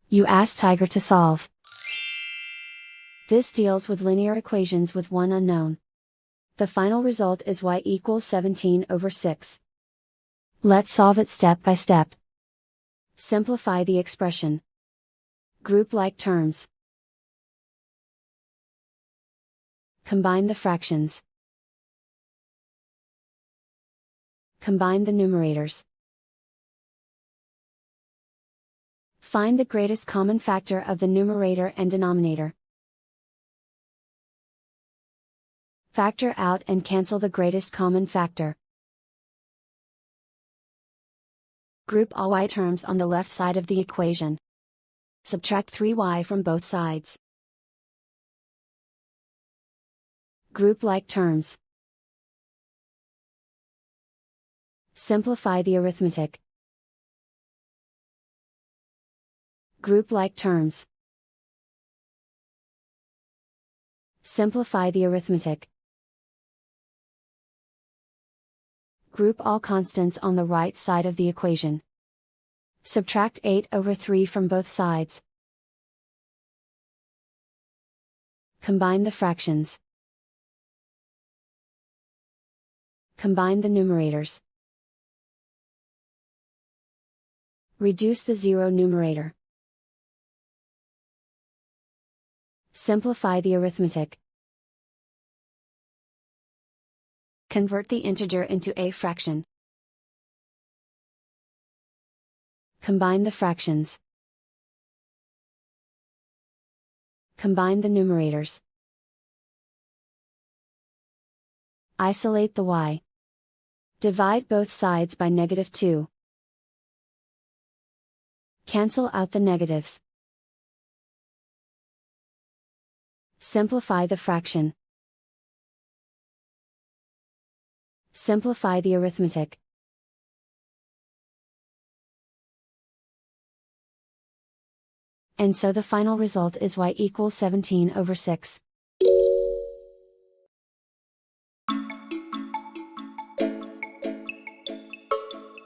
You ask Tiger to solve. This deals with linear equations with one unknown. The final result is y equals 17/6. Let's solve it step by step. Simplify the expression. Group like terms. Combine the fractions. Combine the numerators. Find the greatest common factor of the numerator and denominator. Factor out and cancel the greatest common factor. Group all y terms on the left side of the equation. Subtract 3y from both sides. Group like terms. Simplify the arithmetic. Group like terms. Simplify the arithmetic. Group all constants on the right side of the equation. Subtract 8/3 from both sides. Combine the fractions. Combine the numerators. Reduce the zero numerator. Simplify the arithmetic. Convert the integer into a fraction. Combine the fractions. Combine the numerators. Isolate the y. Divide both sides by -2. Cancel out the negatives. Simplify the fraction. Simplify the arithmetic. And so the final result is y equals 17/6.